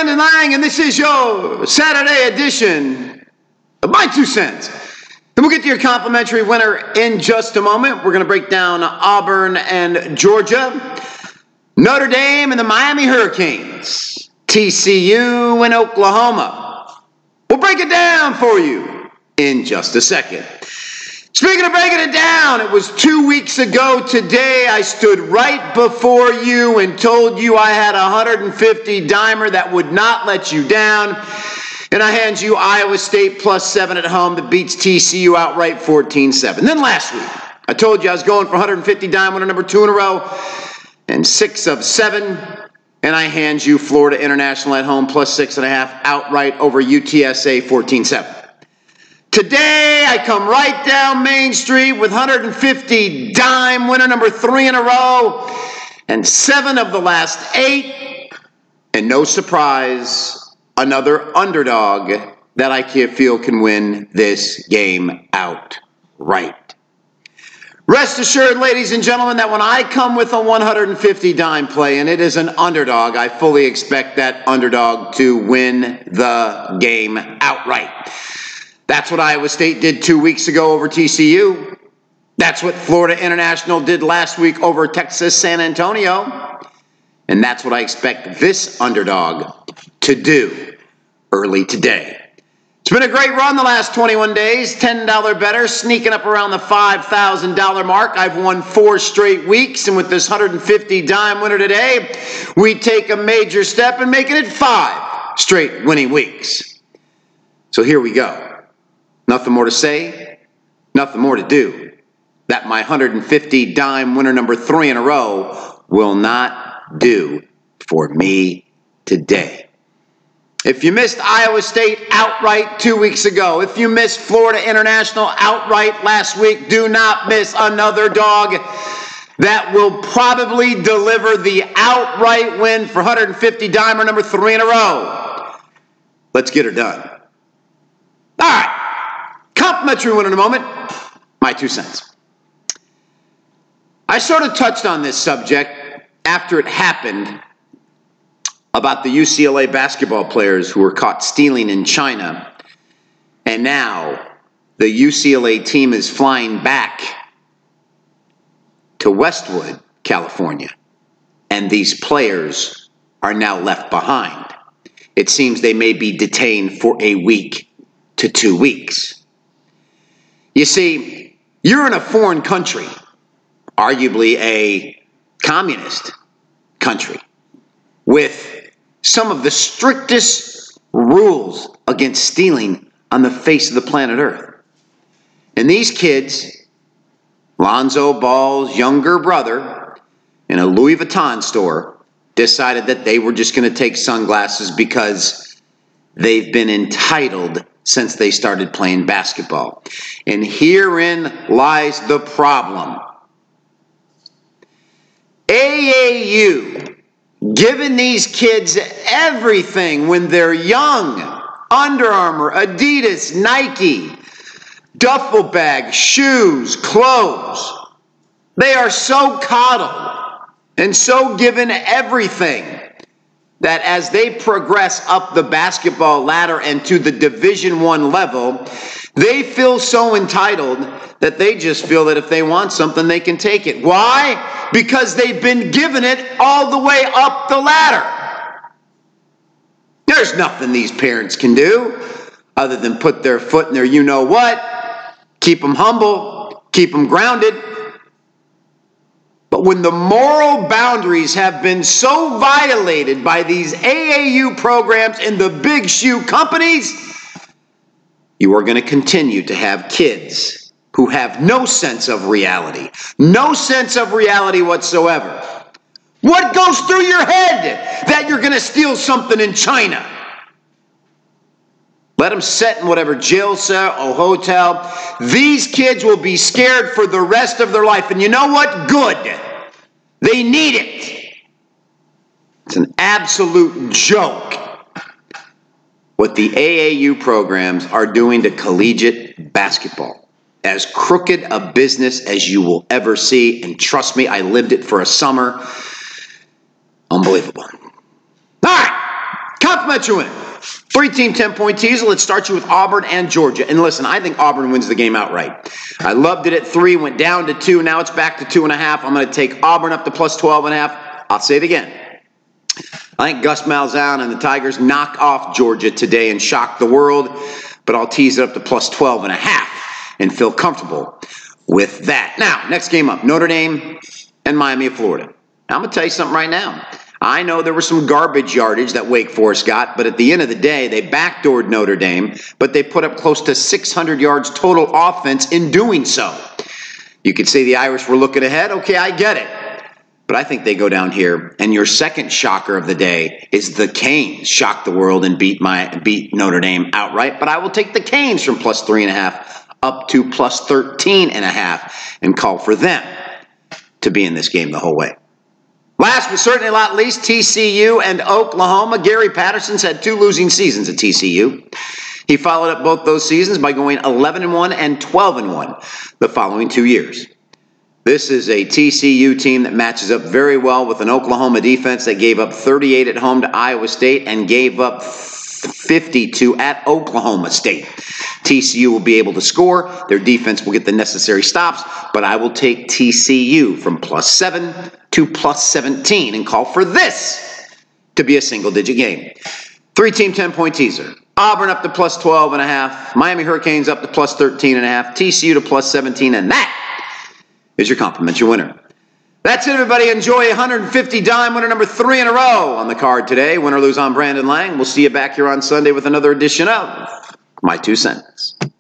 Brendan Lang, and this is your Saturday edition of My 2 Cents. And we'll get to your complimentary winner in just a moment. We're going to break down Auburn and Georgia, Notre Dame and the Miami Hurricanes, TCU and Oklahoma. We'll break it down for you in just a second. Speaking of breaking it down, it was 2 weeks ago today I stood right before you and told you I had a 150 dimer that would not let you down. And I hand you Iowa State +7 at home that beats TCU outright 14-7. Then last week, I told you I was going for 150 dime winner number 2 in a row and 6 of 7. And I hand you Florida International at home +6.5 outright over UTSA 14-7. Today, I come right down Main Street with 150 dime winner number 3 in a row and 7 of the last 8. And no surprise, another underdog that I feel can win this game outright. Rest assured, ladies and gentlemen, that when I come with a 150 dime play and it is an underdog, I fully expect that underdog to win the game outright. That's what Iowa State did 2 weeks ago over TCU. That's what Florida International did last week over Texas San Antonio. And that's what I expect this underdog to do early today. It's been a great run the last 21 days. $10 better, sneaking up around the $5,000 mark. I've won 4 straight weeks. And with this 150 dime winner today, we take a major step in making it 5 straight winning weeks. So here we go. Nothing more to say, nothing more to do. That my 150 dime winner number 3 in a row will not do for me today. If you missed Iowa State outright 2 weeks ago, if you missed Florida International outright last week, do not miss another dog that will probably deliver the outright win for 150 dimer number 3 in a row. Let's get her done. All right. Complimentary winner in a moment. My 2 cents. I sort of touched on this subject after it happened about the UCLA basketball players who were caught stealing in China. And now the UCLA team is flying back to Westwood, California. And these players are now left behind. It seems they may be detained for a week to 2 weeks. You see, you're in a foreign country, arguably a communist country, with some of the strictest rules against stealing on the face of the planet Earth. And these kids, Lonzo Ball's younger brother, in a Louis Vuitton store, decided that they were just going to take sunglasses because they've been entitled since they started playing basketball. And herein lies the problem. AAU giving these kids everything when they're young. Under Armour, Adidas, Nike, duffel bags, shoes, clothes. They are so coddled and so given everything that as they progress up the basketball ladder and to the Division I level, they feel so entitled that they just feel that if they want something, they can take it. Why? Because they've been given it all the way up the ladder. There's nothing these parents can do other than put their foot in their you-know-what, keep them humble, keep them grounded. But when the moral boundaries have been so violated by these AAU programs and the big shoe companies, you are going to continue to have kids who have no sense of reality. No sense of reality whatsoever. What goes through your head that you're going to steal something in China? Let them sit in whatever jail cell or hotel. These kids will be scared for the rest of their life. And you know what? Good. They need it. It's an absolute joke what the AAU programs are doing to collegiate basketball. As crooked a business as you will ever see. And trust me, I lived it for a summer. Unbelievable. All right. Complimentary winner. 3-team 10-point teaser. Let's start you with Auburn and Georgia. And listen, I think Auburn wins the game outright. I loved it at 3, went down to 2. Now it's back to 2.5. I'm going to take Auburn up to plus 12.5. I'll say it again. I think Gus Malzahn and the Tigers knock off Georgia today and shock the world. But I'll tease it up to plus 12.5 and feel comfortable with that. Now, next game up, Notre Dame and Miami of Florida. Now, I'm going to tell you something right now. I know there was some garbage yardage that Wake Forest got, but at the end of the day, they backdoored Notre Dame, but they put up close to 600 yards total offense in doing so. You could say the Irish were looking ahead. Okay, I get it. But I think they go down here, and your second shocker of the day is the Canes shock the world and beat Notre Dame outright. But I will take the Canes from plus 3.5 up to plus 13.5 and call for them to be in this game the whole way. Last but certainly not least, TCU and Oklahoma. Gary Patterson's had 2 losing seasons at TCU. He followed up both those seasons by going 11-1 and 12-1 the following 2 years. This is a TCU team that matches up very well with an Oklahoma defense that gave up 38 at home to Iowa State and gave up 52 at Oklahoma State. TCU will be able to score. Their defense will get the necessary stops, but I will take TCU from plus 7 to plus 17 and call for this to be a single-digit game. 3-team 10-point teaser. Auburn up to plus 12.5. Miami Hurricanes up to plus 13.5. TCU to plus 17, and that is your complimentary winner. That's it, everybody. Enjoy 150 dime winner number 3 in a row on the card today. Win or lose on Brandon Lang. We'll see you back here on Sunday with another edition of My 2 Cents.